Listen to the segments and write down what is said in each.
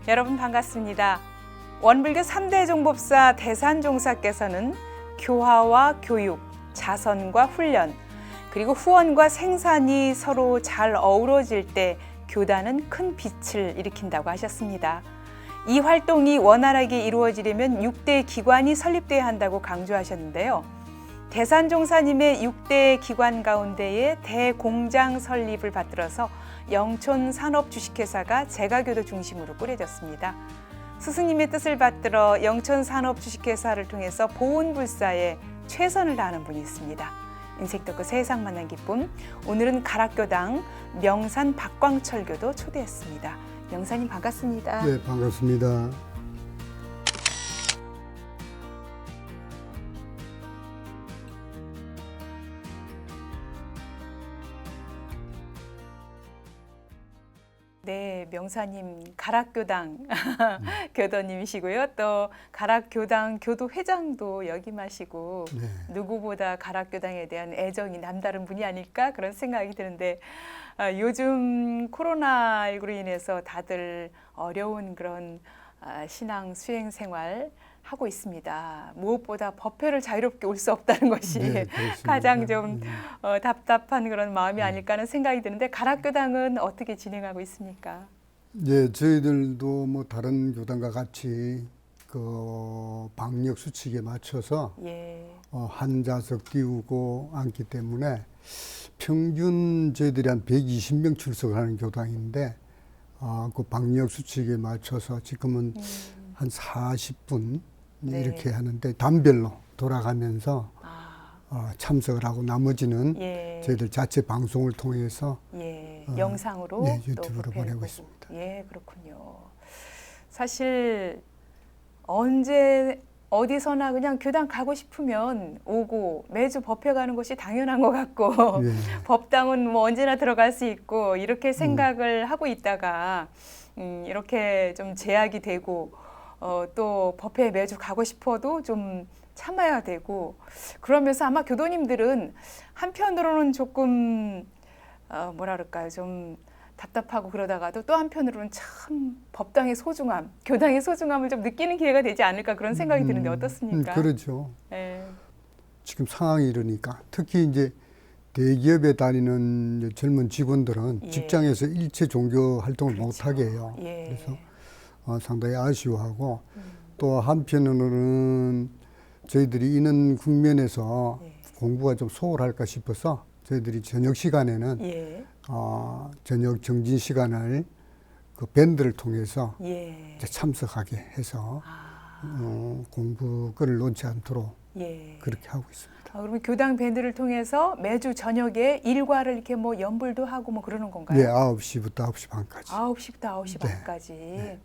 여러분 반갑습니다. 원불교 3대 종법사 대산종사께서는 교화와 교육, 자선과 훈련, 그리고 후원과 생산이 서로 잘 어우러질 때 교단은 큰 빛을 일으킨다고 하셨습니다. 이 활동이 원활하게 이루어지려면 6대 기관이 설립돼야 한다고 강조하셨는데요. 대산종사님의 6대 기관 가운데에 대공장 설립을 받들어서 영촌산업주식회사가 제가교도 중심으로 꾸려졌습니다. 스승님의 뜻을 받들어 영촌산업주식회사를 통해서 보훈불사에 최선을 다하는 분이 있습니다. 인생 덕후 세상 만난 기쁨, 오늘은 가락교당 명산 박광철교도 초대했습니다. 명사님 반갑습니다. 네, 반갑습니다. 네, 명사님 가락교당 교도님이시고요. 또 가락교당 교도회장도 역임하시고 네. 누구보다 가락교당에 대한 애정이 남다른 분이 아닐까 그런 생각이 드는데 요즘 코로나19로 인해서 다들 어려운 그런 신앙 수행 생활 하고 있습니다. 무엇보다 법회를 자유롭게 올 수 없다는 것이 네, 가장 좀 답답한 그런 마음이 아닐까 하는 생각이 드는데 가락교당은 어떻게 진행하고 있습니까? 네, 저희들도 뭐 다른 교단과 같이 그 방역 수칙에 맞춰서 환자석 띄우고 앉기 때문에 평균 저희들이 한 120명 출석하는 교당인데 그 방역 수칙에 맞춰서 지금은 한 40분 이렇게 하는데 단별로 돌아가면서 참석을 하고 나머지는 저희들 자체 방송을 통해서 영상으로 유튜브로 보내고 있습니다. 예, 그렇군요. 사실 언제 어디서나 그냥 교당 가고 싶으면 오고 매주 법회 가는 것이 당연한 것 같고 법당은 뭐 언제나 들어갈 수 있고 이렇게 생각을 하고 있다가 이렇게 좀 제약이 되고 또 법회에 매주 가고 싶어도 좀 참아야 되고 그러면서 아마 교도님들은 한편으로는 조금 뭐라 그럴까요? 좀 답답하고 그러다가도 또 한편으로는 참 법당의 소중함, 교당의 소중함을 좀 느끼는 기회가 되지 않을까 그런 생각이 드는데 어떻습니까? 그렇죠. 네. 지금 상황이 이러니까 특히 이제 대기업에 다니는 젊은 직원들은 직장에서 일체 종교 활동을 못하게 해요. 그래서 상당히 아쉬워하고 또 한편으로는 저희들이 이런 국면에서 공부가 좀 소홀할까 싶어서 저희들이 저녁 시간에는 저녁 정진 시간을 그 밴드를 통해서 이제 참석하게 해서 공부 끈을 놓지 않도록 그렇게 하고 있습니다. 그러면 교당 밴드를 통해서 매주 저녁에 일과를 이렇게 뭐 연불도 하고 뭐 그러는 건가요? 네, 9시부터 9시 반까지. 9시부터 9시 반까지.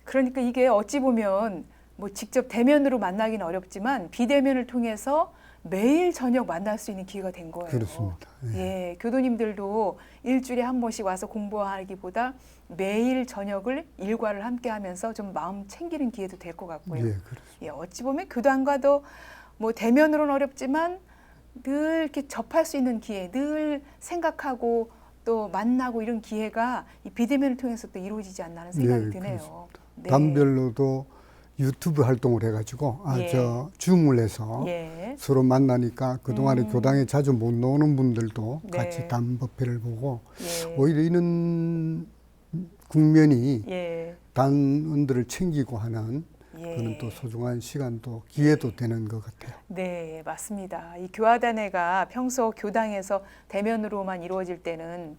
그러니까 이게 어찌 보면 뭐 직접 대면으로 만나기는 어렵지만 비대면을 통해서 매일 저녁 만날 수 있는 기회가 된 거예요. 그렇습니다. 교도님들도 일주일에 한 번씩 와서 공부하기보다 매일 저녁을 일과를 함께 하면서 좀 마음 챙기는 기회도 될 것 같고요. 그렇습니다. 어찌 보면 교단과도 뭐 대면으로는 어렵지만 늘 이렇게 접할 수 있는 기회, 늘 생각하고 또 만나고 이런 기회가 이 비대면을 통해서 또 이루어지지 않나 하는 생각이 드네요. 단별로도 유튜브 활동을 해가지고 줌을 해서 서로 만나니까 그동안에 교당에 자주 못 나오는 분들도 같이 단법회를 보고 오히려 이런 국면이 단원들을 챙기고 하는 그는 또 소중한 시간도 기회도 되는 것 같아요. 네, 맞습니다. 이 교화단회가 평소 교당에서 대면으로만 이루어질 때는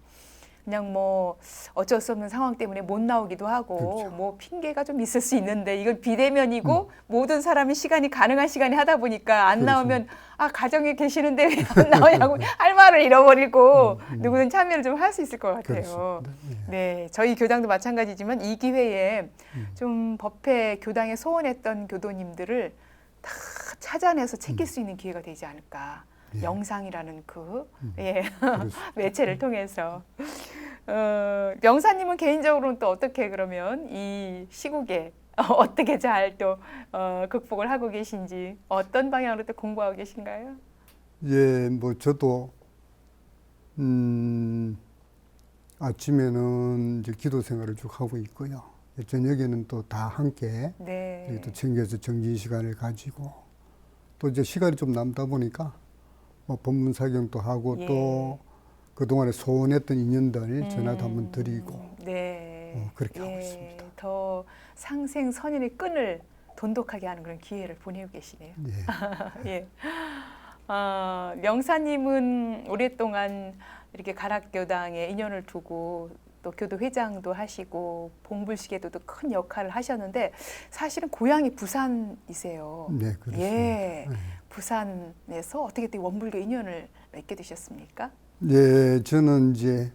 그냥 뭐 어쩔 수 없는 상황 때문에 못 나오기도 하고 뭐 핑계가 좀 있을 수 있는데 이건 비대면이고 모든 사람이 시간이 가능한 시간에 하다 보니까 안 나오면 가정에 계시는데 왜 안 나오냐고 할 말을 잃어버리고 누구든 참여를 좀 할 수 있을 것 같아요. 네, 저희 교당도 마찬가지지만 이 기회에 좀 법회 교당에 소원했던 교도님들을 다 찾아내서 챙길 수 있는 기회가 되지 않을까. 영상이라는 그 매체를 통해서 명사님은 개인적으로는 또 어떻게 그러면 이 시국에 어떻게 잘 또 극복을 하고 계신지 어떤 방향으로 또 공부하고 계신가요? 뭐 저도 아침에는 이제 기도 생활을 쭉 하고 있고요. 저녁에는 또 다 함께 네. 또 챙겨서 정진 시간을 가지고 또 이제 시간이 좀 남다 보니까 뭐 법문 사경도 하고 예. 또 그동안에 소원했던 인연들 전화도 한번 드리고 네. 그렇게 하고 있습니다. 더 상생 선인의 끈을 돈독하게 하는 그런 기회를 보내고 계시네요. 예. 예. 명사님은 오랫동안 이렇게 가락교당에 인연을 두고 또 교도 회장도 하시고 봉불식에도 큰 역할을 하셨는데 사실은 고향이 부산이세요. 네, 그렇습니다. 예. 네. 부산에서 어떻게 또 원불교 인연을 맺게 되셨습니까? 예, 저는 이제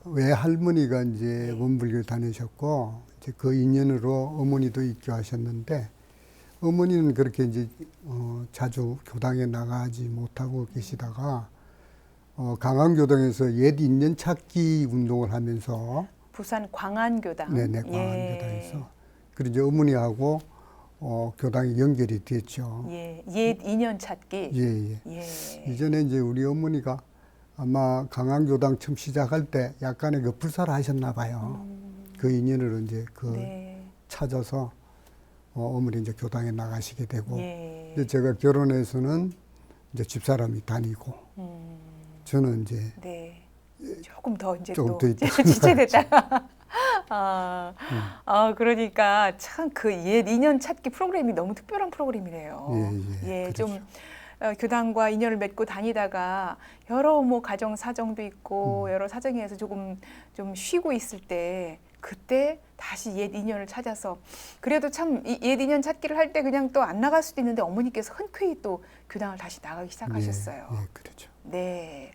외할머니가 이제 네. 원불교를 다니셨고 이제 그 인연으로 어머니도 입교하셨는데 어머니는 그렇게 이제 자주 교당에 나가지 못하고 계시다가 강안교당에서 옛 인연 찾기 운동을 하면서 부산 광안교당. 네네 광안교당에서 그리고 이제 어머니하고 교당이 연결이 됐죠. 예, 옛 인연 찾기. 예. 예. 이전에 이제 우리 어머니가 아마 강안교당 처음 시작할 때 약간의 그 불사를 하셨나 봐요. 그 인연으로 이제 네. 찾아서 어머니 이제 교당에 나가시게 되고 예. 이제 제가 결혼해서는 이제 집사람이 다니고 저는 이제 네. 조금 더 이제 조금 또 더 있다. 지체됐다. 그러니까 참 그 옛 인연 찾기 프로그램이 너무 특별한 프로그램이네요. 예, 좀 교당과 인연을 맺고 다니다가 여러 뭐 가정 사정도 있고 여러 사정에 의해서 조금 좀 쉬고 있을 때 그때 다시 옛 인연을 찾아서 그래도 참 옛 인연 찾기를 할 때 그냥 또 안 나갈 수도 있는데 어머니께서 흔쾌히 또 교당을 다시 나가기 시작하셨어요. 예, 그렇죠. 네.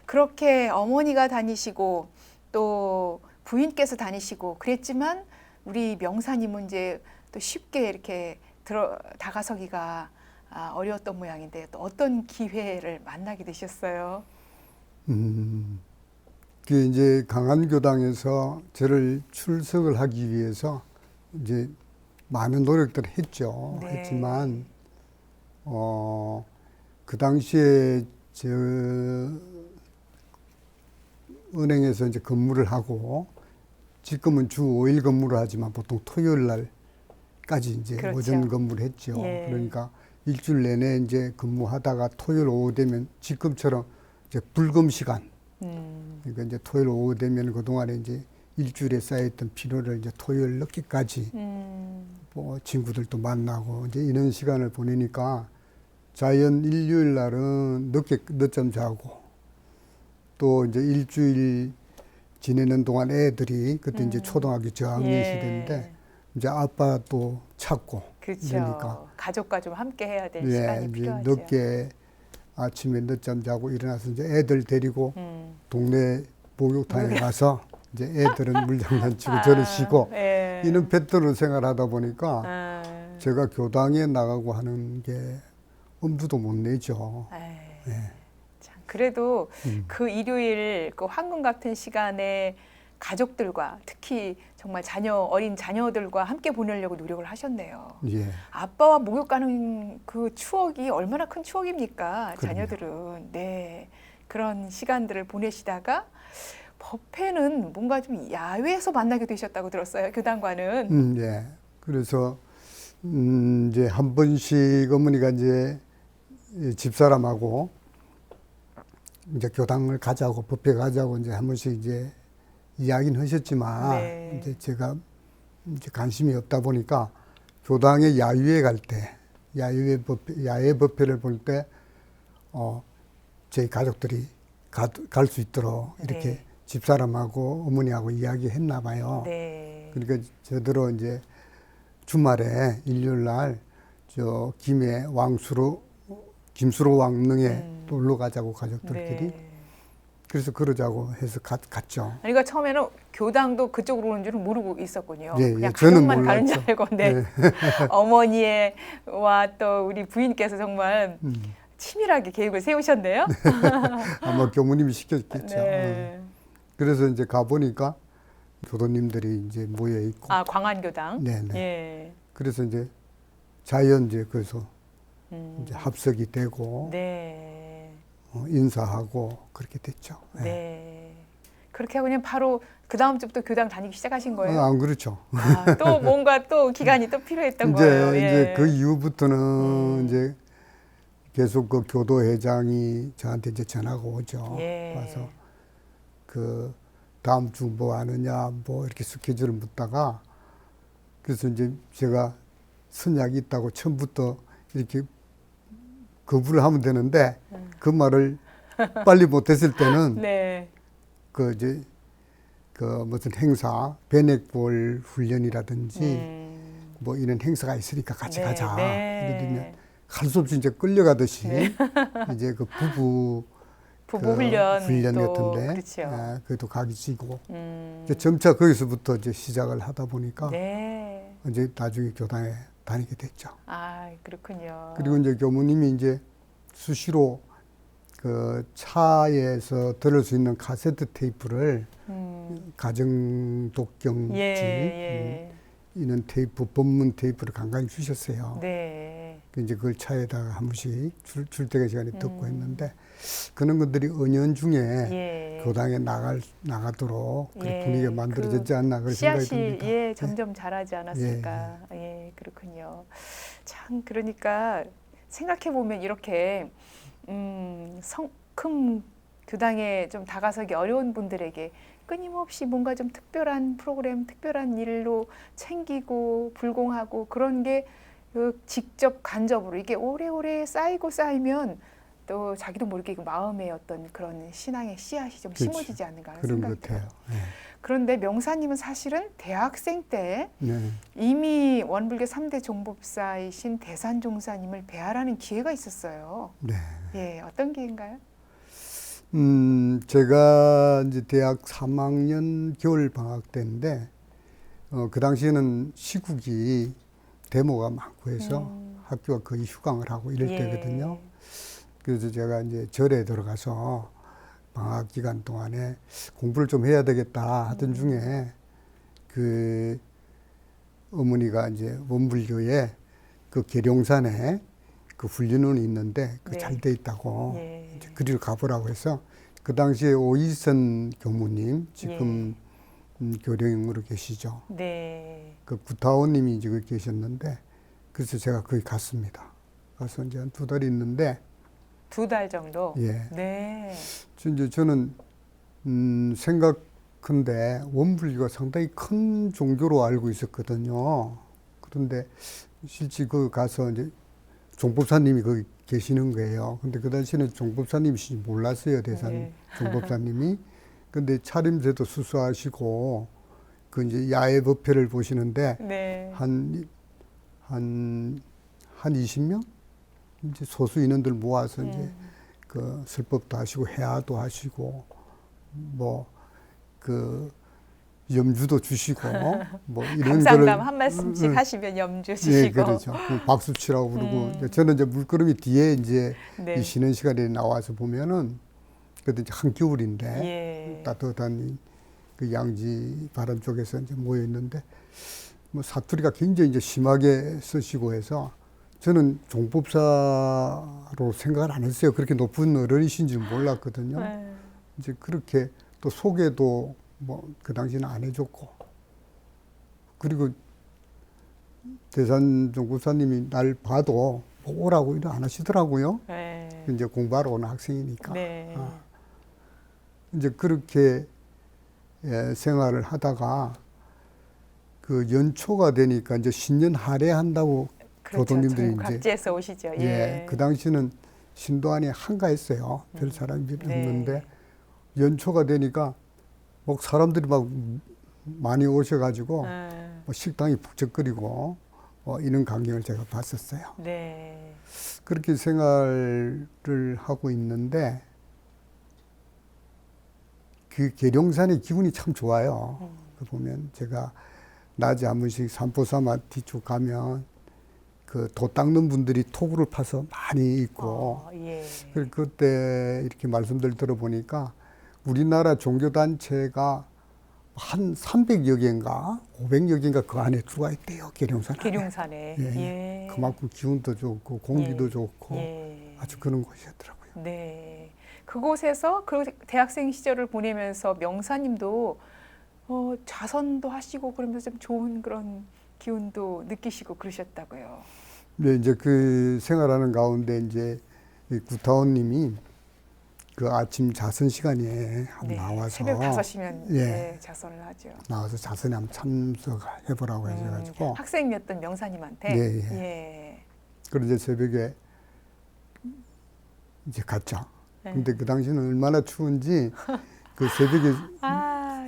그렇게 어머니가 다니시고 또 부인께서 다니시고 그랬지만 우리 명사님은 이제 또 쉽게 이렇게 다가서기가 어려웠던 모양인데 또 어떤 기회를 만나게 되셨어요? 그 이제 강안교당에서 저를 출석을 하기 위해서 이제 많은 노력들을 했죠. 네. 했지만 그 당시에 저 은행에서 이제 근무를 하고 지금은 주 5일 근무를 하지만 보통 토요일 날까지 이제 그렇죠. 오전 근무를 했죠. 예. 그러니까 일주일 내내 이제 근무하다가 토요일 오후 되면 지금처럼 이제 불금 시간. 그러니까 이제 토요일 오후 되면 그동안에 이제 일주일에 쌓여있던 피로를 이제 토요일 늦게까지 뭐 친구들도 만나고 이제 이런 시간을 보내니까 자연 일요일 날은 늦잠 자고 또 이제 일주일 지내는 동안 애들이 그때 이제 초등학교 저학년 예. 시대인데 이제 아빠도 찾고 그렇죠. 이러니까 가족과 좀 함께 해야 될 예, 시간이 이제 필요하죠. 늦게 아침에 늦잠 자고 일어나서 이제 애들 데리고 동네 목욕탕에 가서 이제 애들은 물장난치고 저는 쉬고 예. 이런 패턴으로 생활하다 보니까 제가 교당에 나가고 하는 게 엄두도 못 내죠. 예. 참, 그래도 그 일요일 그 황금 같은 시간에 가족들과 특히 정말 어린 자녀들과 함께 보내려고 노력을 하셨네요. 예. 아빠와 목욕 가는 그 추억이 얼마나 큰 추억입니까? 그럼요. 자녀들은. 네. 그런 시간들을 보내시다가 법회는 뭔가 좀 야외에서 만나게 되셨다고 들었어요. 교당과는. 예. 그래서 이제 한 번씩 어머니가 이제 집사람하고 이제 교당을 가자고 법회 가자고 이제 한 번씩 이제 이야기는 하셨지만 네. 이제 제가 이제 관심이 없다 보니까 교당에 야유회 갈 때 야외 법회를 볼 때 저희 가족들이 갈 수 있도록 이렇게 네. 집사람하고 어머니하고 이야기했나 봐요. 네. 그러니까 저더러 이제 주말에 일요일 날 저 김수로 왕릉에 놀러 가자고 가족들끼리. 네. 그래서 그러자고 해서 갔죠. 그러니까 처음에는 교당도 그쪽으로 오는 줄은 모르고 있었군요. 예, 그냥 저는 가족만 가는 줄 몰랐죠. 알고. 네. 네. 어머니와 또 우리 부인께서 정말 치밀하게 계획을 세우셨네요. 아마 교무님이 시켰겠죠. 네. 그래서 이제 가보니까 교도님들이 이제 모여 있고. 광안교당. 네네. 예. 그래서 이제 자연 이제 그래서 이제 합석이 되고 네. 인사하고 그렇게 됐죠. 예. 네. 그렇게 하고 그냥 바로 그 다음 주부터 교당 다니기 시작하신 거예요? 안 그렇죠. 또 뭔가 또 기간이 또 필요했던 거예요. 예. 이제 그 이후부터는 이제 계속 그 교도회장이 저한테 이제 전화가 오죠. 예. 와서 그 다음 주 뭐 하느냐 뭐 이렇게 스케줄을 묻다가 그래서 이제 제가 선약이 있다고 처음부터 이렇게 거부를 하면 되는데 그 말을 빨리 못했을 때는 네. 그 이제 그 무슨 행사 배넥볼 훈련이라든지 뭐 이런 행사가 있으니까 같이 네, 가자. 네. 이러면 할 수 없이 이제 끌려가듯이 이제 그 부부 훈련 같은데 그렇죠. 그래도 가기 지고 이제 점차 거기서부터 이제 시작을 하다 보니까 네. 이제 나중에 교당에 다니게 됐죠. 아, 그렇군요. 그리고 이제 교무님이 이제 수시로 그 차에서 들을 수 있는 카세트 테이프를 가정 독경지 예. 이런 테이프 법문 테이프를 간간히 주셨어요. 네. 이제 그걸 차에다가 한 번씩 줄 때가 시간에 듣고 했는데 그런 것들이 은연중에 교당에 나가도록 그런 분위기가 만들어졌지 않나 그런 생각이 듭니다. 씨앗이 점점 자라지 않았을까. 그렇군요. 참 그러니까 생각해 보면 이렇게 성큼 교당에 좀 다가서기 어려운 분들에게 끊임없이 뭔가 좀 특별한 프로그램, 특별한 일로 챙기고 불공하고 그런 게 직접 간접으로 이게 오래오래 쌓이면 또 자기도 모르게 마음의 어떤 그런 신앙의 씨앗이 좀 그렇죠. 심어지지 않는가 하는 그런 생각이 것 같아요. 들어요. 그런데 명사님은 사실은 대학생 때 네. 이미 원불교 3대 종법사이신 대산종사님을 배하라는 기회가 있었어요. 네. 예, 어떤 기회인가요? 제가 이제 대학 3학년 겨울 방학 때인데 그 당시에는 시국이 데모가 많고 해서 학교가 거의 휴강을 하고 이럴 때거든요. 그래서 제가 이제 절에 들어가서 방학 기간 동안에 공부를 좀 해야 되겠다 하던 중에 그 어머니가 이제 원불교에 그 계룡산에 그 훈련원이 있는데 그 잘 돼 있다고 이제 그리로 가보라고 해서 그 당시에 오이선 교무님 지금 교령으로 계시죠. 네. 그 구타원님이 이제 거기 계셨는데 그래서 제가 거기 갔습니다. 가서 이제 한 2달 있는데 2달 정도. 예. 네. 이제 저는 생각컨대 원불교가 상당히 큰 종교로 알고 있었거든요. 그런데 실제 그 가서 이제 종법사님이 거기 계시는 거예요. 근데 그 당시에는 종법사님이신지 몰랐어요, 대산 종법사님이. 근데 차림새도 수수하시고 그 이제 야외 법회를 보시는데 한 20명 이제 소수 인원들 모아서 이제 그 설법도 하시고 해야도 하시고 뭐 그 염주도 주시고 뭐 이런 감상담 한 말씀씩 하시면 염주 주시고. 예, 그렇죠. 박수 치라고 부르고 저는 이제 물끄러미 뒤에 이제 이 쉬는 시간에 나와서 보면은 그때 이제 한겨울인데 따뜻한 그 양지 바람 쪽에서 이제 모여 있는데 뭐 사투리가 굉장히 이제 심하게 쓰시고 해서 저는 종법사로 생각을 안 했어요. 그렇게 높은 어른이신 줄 몰랐거든요. 이제 그렇게 또 소개도 뭐 그 당시는 안 해줬고 그리고 대산 종법사님이 날 봐도 뭐 오라고 일 안 하시더라고요. 이제 공부하러 오는 학생이니까. 이제 그렇게 생활을 하다가 그 연초가 되니까 이제 신년 할애한다고 교도님들이 이제 각지에서 오시죠. 그 당시는 신도안이 한가했어요. 별 사람이 없는데 연초가 되니까 뭐 사람들이 막 많이 오셔가지고 뭐 식당이 북적거리고 이런 광경을 제가 봤었어요. 그렇게 생활을 하고 있는데 그 계룡산의 기분이 참 좋아요. 그 보면 제가 낮에 한 번씩 산보 삼아 뒤쪽 가면 그 도 닦는 분들이 토구를 파서 많이 있고 그때 이렇게 말씀들 들어보니까 우리나라 종교단체가 한 300여 개인가 500여 개인가 그 안에 들어가 있대요. 계룡산에. 예. 그만큼 기운도 좋고 공기도 좋고 아주 그런 곳이었더라고요. 네. 그곳에서 그 대학생 시절을 보내면서 명사님도 자선도 하시고 그러면서 좀 좋은 그런 기운도 느끼시고 그러셨다고요. 네, 이제 그 생활하는 가운데 이제 이 구타원님이 그 아침 자선 시간에 네, 나와서 새벽 5시면 예, 네, 자선을 하죠. 나와서 자선에 한번 참석해보라고 해가지고 학생이었던 명사님한테 네, 예. 예. 그리고 이제 새벽에 이제 갔죠. 네. 근데 그 당시는 얼마나 추운지 그 새벽에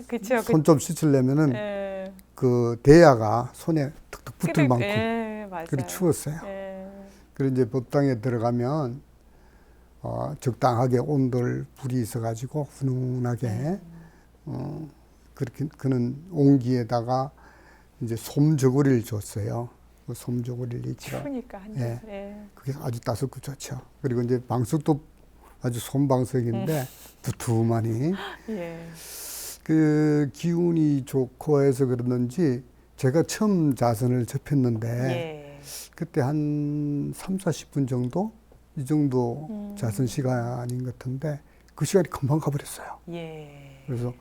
그쵸. 손 좀 씻으려면은 예. 그 대야가 손에 툭툭 붙을 만큼 예, 맞아요. 그리 추웠어요. 예. 그리고 이제 법당에 들어가면 적당하게 온돌 불이 있어가지고 훈훈하게 그렇게 그는 온기에다가 이제 솜저고리를 줬어요. 그 솜저고리를 있죠. 추우니까 한 예. 잔. 예. 그게 아주 따숩고 좋죠. 그리고 이제 방석도 아주 솜방석인데 두툼하니 예. 그 기운이 좋고 해서 그러는지 제가 처음 자선을 접했는데 예. 그때 한 3, 40분 정도 이 정도 자선 시간인 것 같은데 그 시간이 금방 가버렸어요. 예. 그래서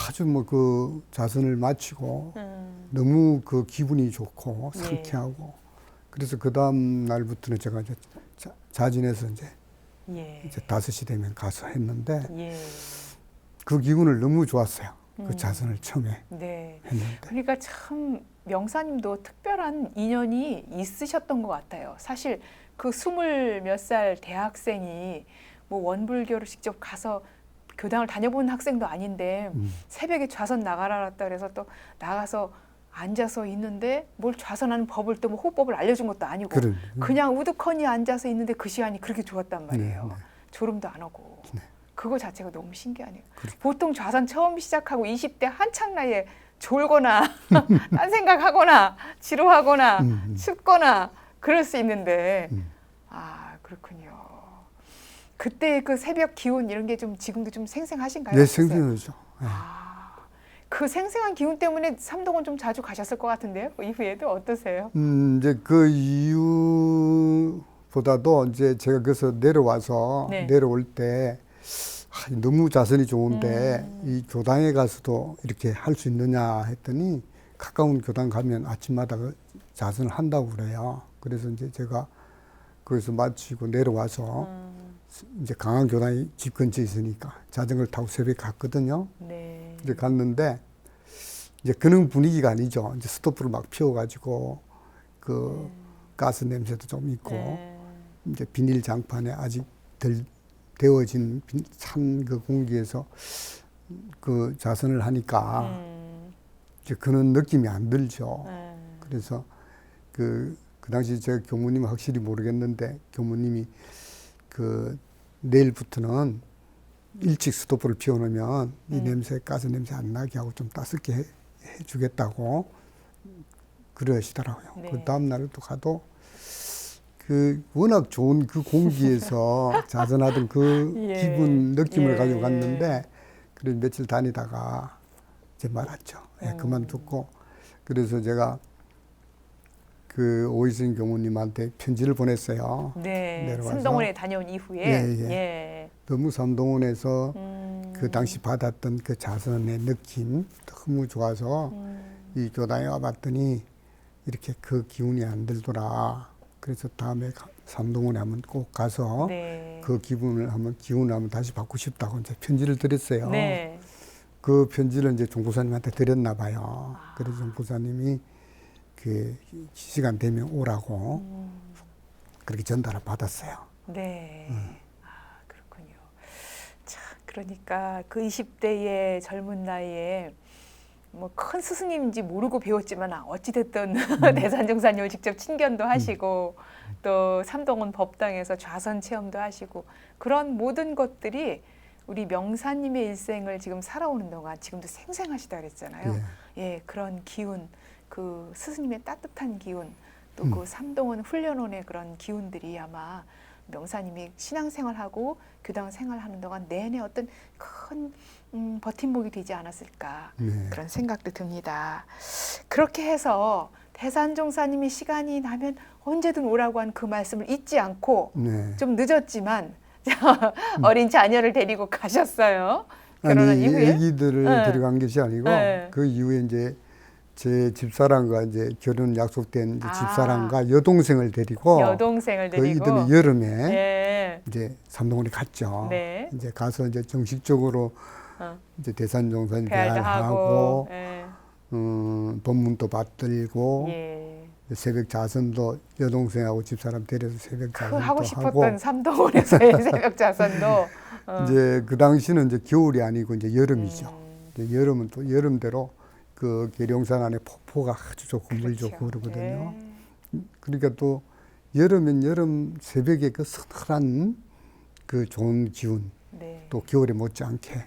아주 뭐 그 자선을 마치고 너무 그 기분이 좋고 상쾌하고 그래서 그 다음 날부터는 제가 이제 자진해서 이제 예. 이제 5시 되면 가서 했는데 예. 그 기분을 너무 좋았어요. 그 자선을 처음에 네. 했는데. 그러니까 참 명사님도 특별한 인연이 있으셨던 것 같아요. 사실 그 20몇 살 대학생이 뭐 원불교를 직접 가서 교당을 다녀본 학생도 아닌데 새벽에 좌선 나가라 했다 그래서 또 나가서 앉아서 있는데 뭘 좌선하는 법을 또 뭐 호법을 알려준 것도 아니고 그냥 우두커니 앉아서 있는데 그 시간이 그렇게 좋았단 말이에요. 네. 졸음도 안 오고. 네. 그거 자체가 너무 신기하네요. 그렇죠. 보통 좌선 처음 시작하고 20대 한창 나이에 졸거나 딴 생각하거나 지루하거나 춥거나 그럴 수 있는데 그렇군요. 그때 그 새벽 기운 이런 게 좀 지금도 좀 생생하신가요? 네, 생생하죠. 네. 그 생생한 기운 때문에 삼동은 좀 자주 가셨을 것 같은데요. 그 이후에도 어떠세요? 이제 그 이유보다도 이제 제가 거기서 내려와서 네. 내려올 때 너무 자선이 좋은데 이 교당에 가서도 이렇게 할 수 있느냐 했더니 가까운 교당 가면 아침마다 그 자선을 한다고 그래요. 그래서 이제 제가 거기서 마치고 내려와서 이제 강한 교당이 집 근처에 있으니까 자전거를 타고 새벽에 갔거든요. 네. 이제 갔는데 이제 그런 분위기가 아니죠. 이제 스토브를 막 피워가지고 그 가스 냄새도 좀 있고 이제 비닐 장판에 아직 덜 데워진 찬 그 공기에서 그 자선을 하니까 이제 그런 느낌이 안 들죠. 그래서 그 당시 제가 교무님은 확실히 모르겠는데 교무님이 그 내일부터는 일찍 스토브를 피워놓으면 이 냄새, 가스 냄새 안 나게 하고 좀 따숩게 해주겠다고 그러시더라고요. 네. 그 다음 날도 가도 그 워낙 좋은 그 공기에서 자선하던 그 기분, 느낌을 가지고 갔는데 그래서 며칠 다니다가 이제 말았죠. 그만뒀고 그래서 제가 그 오이순 교무님한테 편지를 보냈어요. 네. 내려와서. 삼동원에 다녀온 이후에. 예. 너무 삼동원에서 그 당시 받았던 그 자선의 느낌 너무 좋아서 이 교당에 와봤더니 이렇게 그 기운이 안 들더라. 그래서 다음에 삼동원에 한번 꼭 가서 그 기분을 기운을 한번 다시 받고 싶다고 이제 편지를 드렸어요. 네. 그 편지를 이제 종부사님한테 드렸나 봐요. 그래서 종부사님이 그 시간 되면 오라고 그렇게 전달을 받았어요. 네. 그렇군요. 참, 그러니까 그 20대의 젊은 나이에 뭐 큰 스승님인지 모르고 배웠지만 어찌됐든 대산정사님을 직접 친견도 하시고 또 삼동원 법당에서 좌선 체험도 하시고 그런 모든 것들이 우리 명사님의 일생을 지금 살아오는 동안 지금도 생생하시다 그랬잖아요. 예, 그런 기운, 그 스승님의 따뜻한 기운, 또 그 삼동원 훈련원의 그런 기운들이 아마 명사님이 신앙생활하고 교당 생활하는 동안 내내 어떤 큰 버팀목이 되지 않았을까 그런 생각도 듭니다. 그렇게 해서 대산종사님이 시간이 나면 언제든 오라고 한 그 말씀을 잊지 않고 좀 늦었지만 어린 자녀를 데리고 가셨어요. 결혼한 아니, 이후에? 아기들을 네. 데려간 것이 아니고 네. 그 이후에 이제 제 집사람과 이제 결혼 약속된 이제 아. 집사람과 여동생을 데리고 여동생을 그 데리고 이듬해 여름에 예. 이제 삼동원에 갔죠. 네. 이제 가서 이제 정식적으로 이제 대산종사님 배알도 대화를 하고 하고 예. 법문도 받들고 예. 새벽 자선도 여동생하고 집사람 데려서 새벽 그 자선도 하고 싶었던 하고 삼동원에서의 새벽 자선도 이제 그 당시는 이제 겨울이 아니고 이제 여름이죠. 이제 여름은 또 여름대로 그 계룡산 안에 폭포가 아주 좋고 물 그렇죠. 좋고 그러거든요. 예. 그러니까 또 여름엔 여름 새벽에 그 서늘한 그 좋은 기운, 네. 또 겨울에 못지않게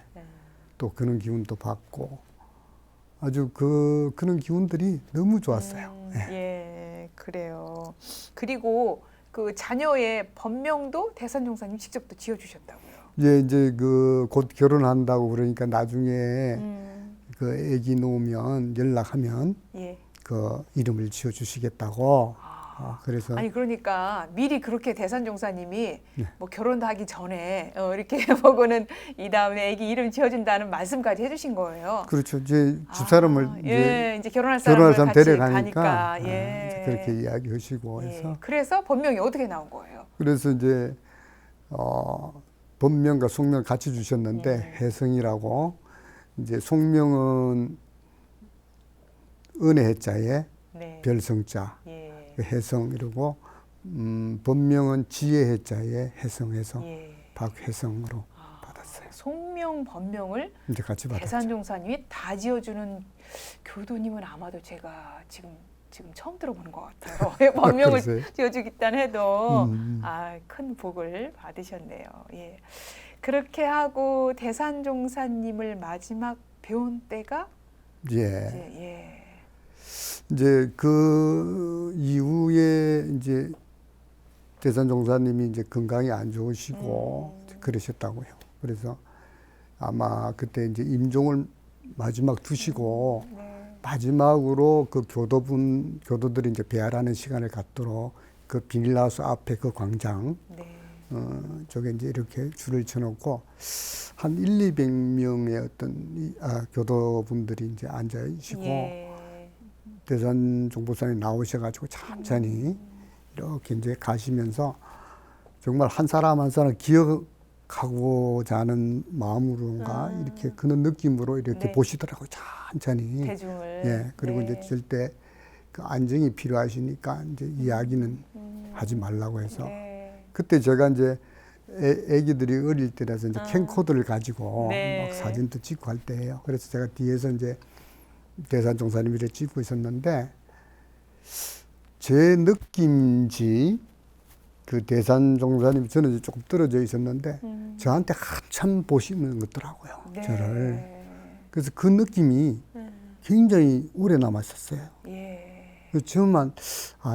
또 그런 기운도 받고 아주 그런 기운들이 너무 좋았어요. 예, 그래요. 그리고 그 자녀의 법명도 대산종사님 직접 또 지어주셨다고요. 예, 이제 그 곧 결혼한다고 그러니까 나중에 그 아기 놓으면 연락하면 예. 그 이름을 지어 주시겠다고. 그래서 아니 그러니까 미리 그렇게 대산종사님이 네. 뭐 결혼도 하기 전에 이렇게 보고는 이 다음에 아기 이름 지어준다는 말씀까지 해주신 거예요. 그렇죠. 이제 집사람을 예, 이제 결혼할 결혼할 사람을 사람 같이 데려가니까 가니까 이제 그렇게 이야기하시고 해서 예. 그래서 법명이 어떻게 나온 거예요? 그래서 이제 본명과 속명을 같이 주셨는데 혜성이라고 이제 속명은 은혜 해자에 네. 별성자 예. 혜성 이러고 본명은 지혜 해자에 혜성해서 예. 박혜성으로 받았어요. 속명 법명을 이제 같이 받았죠. 대산종사님이 다 지어주는 교도님은 아마도 제가 지금 처음 들어보는 것 같아요. 법명을 지어주겠다는 해도 큰 복을 받으셨네요. 예. 그렇게 하고 대산종사님을 마지막 배운 때가 이제 그 이후에 이제 대산종사님이 이제 건강이 안 좋으시고 그러셨다고요. 그래서 아마 그때 이제 임종을 마지막 두시고 마지막으로 그 교도들이 이제 배알하는 시간을 갖도록 그 비닐하우스 앞에 그 광장 저게 이제 이렇게 줄을 쳐놓고 한 200명의 어떤 교도분들이 이제 앉아 계시고 대산종보사님 나오셔가지고 천천히 이렇게 이제 가시면서 정말 한 사람 한 사람 기억하고자 하는 마음으로인가 이렇게 그런 느낌으로 이렇게 보시더라고요. 천천히. 대중을. 예. 그리고 이제 절대 그 안정이 필요하시니까 이제 이야기는 하지 말라고 해서 그때 제가 이제 애기들이 어릴 때라서 이제 캠코더를 가지고 막 사진도 찍고 할 때예요. 그래서 제가 뒤에서 이제 대산종사님이 이렇게 찍고 있었는데 제 느낌인지 그 대산종사님이 저는 이제 조금 떨어져 있었는데 저한테 한참 보시는 것더라고요. 저를. 그래서 그 느낌이 굉장히 오래 남았었어요. 그래서 처음만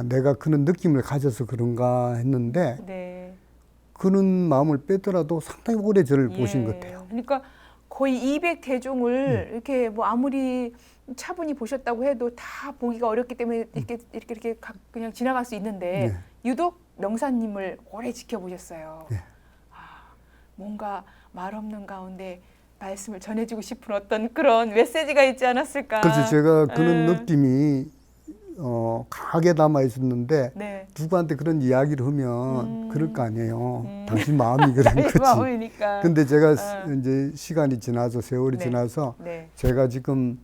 내가 그런 느낌을 가져서 그런가 했는데 그런 마음을 빼더라도 상당히 오래 저를 보신 것 같아요. 그러니까 거의 200대중을 이렇게 뭐 아무리 차분히 보셨다고 해도 다 보기가 어렵기 때문에 이렇게 그냥 지나갈 수 있는데 유독 명사님을 오래 지켜보셨어요. 뭔가 말 없는 가운데 말씀을 전해주고 싶은 어떤 그런 메시지가 있지 않았을까. 그래서 제가 그런 느낌이 강하게 남아 있었는데 누구한테 그런 이야기를 하면 그럴 거 아니에요. 당신 마음이 그런 거지. 마음이니까. 근데 제가 이제 시간이 지나서 세월이 지나서 제가 지금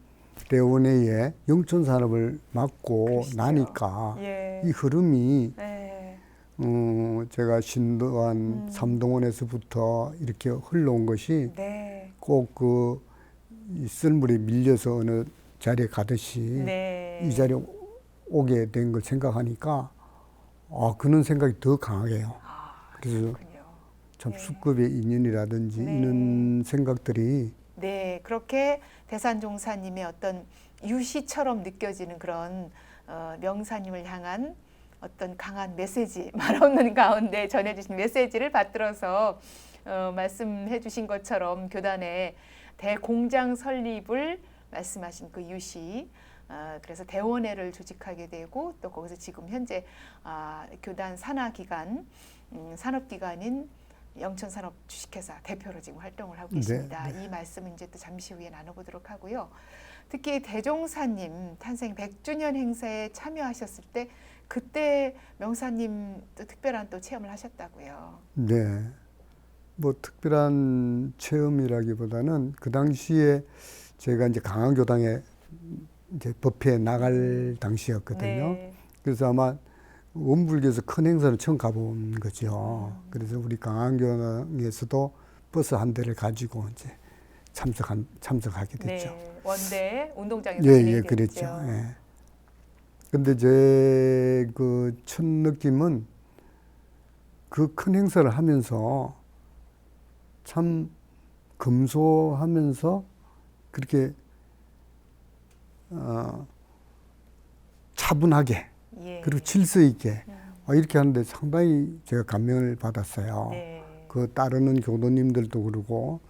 대원회에 영천산업을 맡고 나니까 이 흐름이 제가 신도안 삼동원에서부터 이렇게 흘러온 것이 꼭 그 썰물에 밀려서 어느 자리에 가듯이 이 자리에 오게 된 걸 생각하니까 그런 생각이 더 강하게요. 그래서 참 수급의 인연이라든지 이런 생각들이 그렇게 대산종사님의 어떤 유시처럼 느껴지는 그런 명사님을 향한 어떤 강한 메시지, 말 없는 가운데 전해주신 메시지를 받들어서 말씀해 주신 것처럼 교단의 대공장 설립을 말씀하신 그 유시, 그래서 대원회를 조직하게 되고 또 거기서 지금 현재 교단 산하기관, 산업기관인 영천산업 주식회사 대표로 지금 활동을 하고 네, 계십니다. 네. 이 말씀은 이제 또 잠시 후에 나눠보도록 하고요. 특히 대종사님 탄생 100주년 행사에 참여하셨을 때 그때 명사님 또 특별한 또 체험을 하셨다고요. 네. 뭐 특별한 체험이라기보다는 그 당시에 제가 이제 강안교당에 이제 법회에 나갈 당시였거든요. 네. 그래서 아마 원불교에서 큰 행사를 처음 가본 거죠. 그래서 우리 강안교당에서도 버스 한 대를 가지고 이제 참석하게 됐죠. 네. 원대 운동장에서 예, 진행이 예, 됐죠. 그랬죠. 예. 근데 제 그 첫 느낌은 그 큰 행사를 하면서 참 검소하면서 그렇게 차분하게 예. 그리고 질서 있게 이렇게 하는데 상당히 제가 감명을 받았어요. 네. 그 따르는 교도님들도 그러고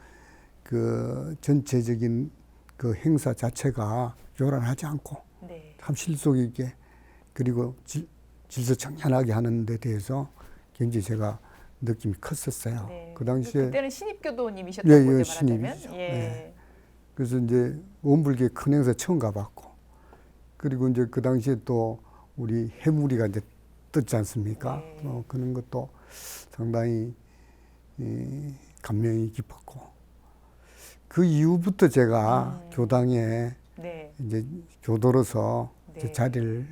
그 전체적인 그 행사 자체가 요란하지 않고 네. 참 실속 있게 그리고 질서 청량하게 하는 데 대해서 굉장히 제가 느낌이 컸었어요. 네. 그 당시에 그때는 신입교도님이셨던 예, 거죠, 말하자면. 신입이죠. 예. 네. 그래서 이제 원불교 큰 행사 처음 가봤고 그리고 이제 그 당시에 또 우리 해무리가 이제 떴지 않습니까? 네. 그런 것도 상당히 감명이 깊었고 그 이후부터 제가 교당에 네. 이제 교도로서 네. 이제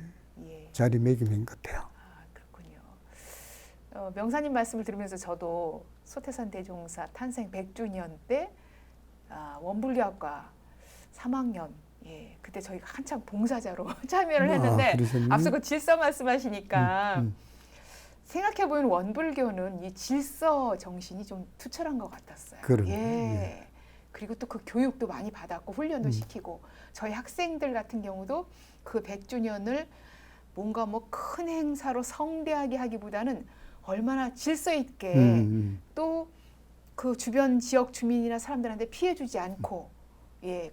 예. 자리매김한 것 같아요. 아, 그렇군요. 명사님 말씀을 들으면서 저도 소태산 대종사 탄생 100주년 때 원불교학과 3학년 그때 저희가 한창 봉사자로 참여를 했는데 앞서 그 질서 말씀하시니까 생각해보면 원불교는 이 질서 정신이 좀 투철한 것 같았어요. 그럼요. 예. 예. 그리고 또 그 교육도 많이 받았고 훈련도 시키고 저희 학생들 같은 경우도 그 100주년을 뭔가 뭐 큰 행사로 성대하게 하기보다는 얼마나 질서 있게 또 그 주변 지역 주민이나 사람들한테 피해 주지 않고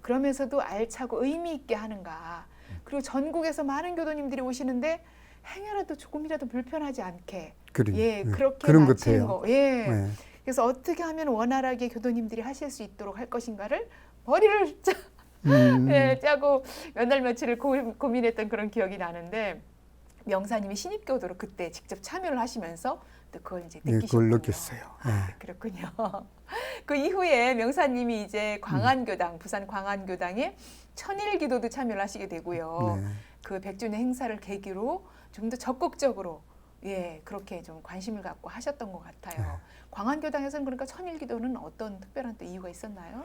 그러면서도 알차고 의미 있게 하는가. 그리고 전국에서 많은 교도님들이 오시는데 행여라도 조금이라도 불편하지 않게 그렇게 그런 마치는 것 거. 네. 그래서 어떻게 하면 원활하게 교도님들이 하실 수 있도록 할 것인가를 머리를 짜고 몇 날 며칠을 고민했던 그런 기억이 나는데 명사님이 신입교도로 그때 직접 참여를 하시면서 또 그걸 이제 느끼셨군요. 그걸 느꼈어요. 그렇군요. 그 이후에 명사님이 이제 광안교당, 부산 광안교당에 천일기도도 참여를 하시게 되고요. 네. 그 100주년 행사를 계기로 좀 더 적극적으로 그렇게 좀 관심을 갖고 하셨던 것 같아요. 광안교당에서는 그러니까 천일기도는 어떤 특별한 또 이유가 있었나요?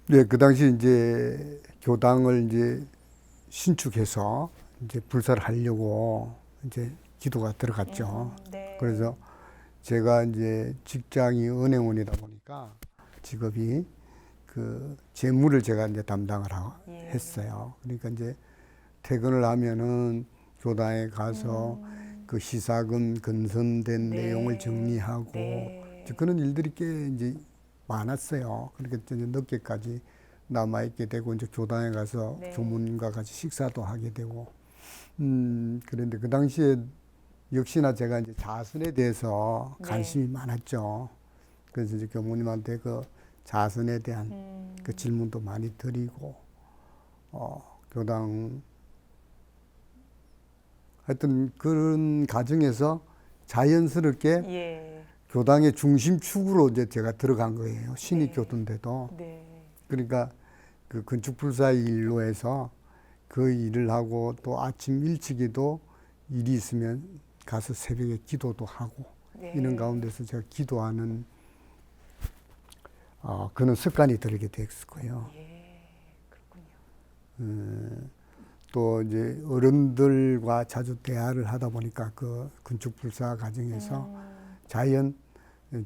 네, 그 당시 이제 교당을 이제 신축해서 이제 불사를 하려고 이제 기도가 들어갔죠. 네. 그래서 제가 이제 직장이 은행원이다 보니까 직업이 그 재무를 제가 이제 담당을 했어요. 그러니까 이제 퇴근을 하면은 교당에 가서 그 시사금 건선된 내용을 정리하고 그런 일들이 꽤 이제 많았어요. 그렇게 이제 늦게까지 남아 있게 되고 이제 교당에 가서 교무님과 같이 식사도 하게 되고 그런데 그 당시에 역시나 제가 이제 자선에 대해서 관심이 많았죠. 그래서 이제 교무님한테 그 자선에 대한 그 질문도 많이 드리고 교당 하여튼 그런 과정에서 자연스럽게 교당의 중심축으로 이제 제가 들어간 거예요. 신입교도인데도. 그러니까 그 건축불사 일로 해서 그 일을 하고 또 아침 일찍이도 일이 있으면 가서 새벽에 기도도 하고 이런 가운데서 제가 기도하는 그런 습관이 들게 됐고요. 또 이제 어른들과 자주 대화를 하다 보니까 그 건축불사 과정에서 자연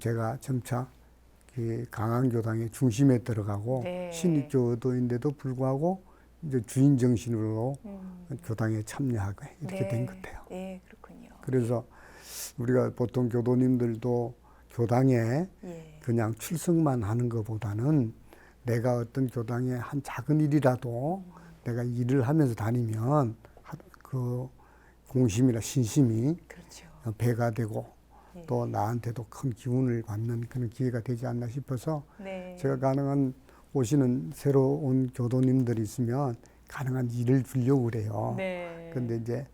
제가 점차 그 강안교당의 중심에 들어가고 신입교도인데도 불구하고 이제 주인 정신으로 교당에 참여하게 이렇게 된 것 같아요. 그렇군요. 그래서 우리가 보통 교도님들도 교당에 그냥 출석만 하는 것보다는 내가 어떤 교당의 한 작은 일이라도 내가 일을 하면서 다니면 그 공심이나 신심이 배가 되고 예. 또 나한테도 큰 기운을 받는 그런 기회가 되지 않나 싶어서 네. 제가 가능한 오시는 새로 온 교도님들이 있으면 가능한 일을 주려고 그래요. 네. 근데 이제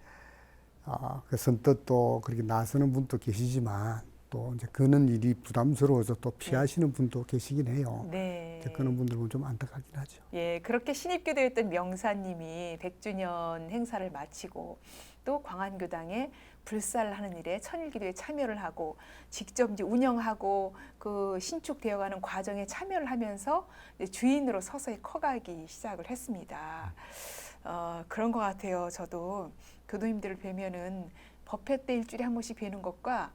그 선뜻 또 그렇게 나서는 분도 계시지만 또 이제 그는 일이 부담스러워서 또 피하시는 분도 계시긴 해요. 네. 이제 그런 분들은 좀 안타깝긴 하죠. 예, 그렇게 신입교도였던 명사님이 100주년 행사를 마치고 또 광안교당에 불사를 하는 일에 천일기도에 참여를 하고 직접 이제 운영하고 그 신축되어가는 과정에 참여를 하면서 이제 주인으로 서서히 커가기 시작을 했습니다. 그런 것 같아요. 저도 교도님들을 뵈면은 법회 때 일주일에 한 번씩 뵈는 것과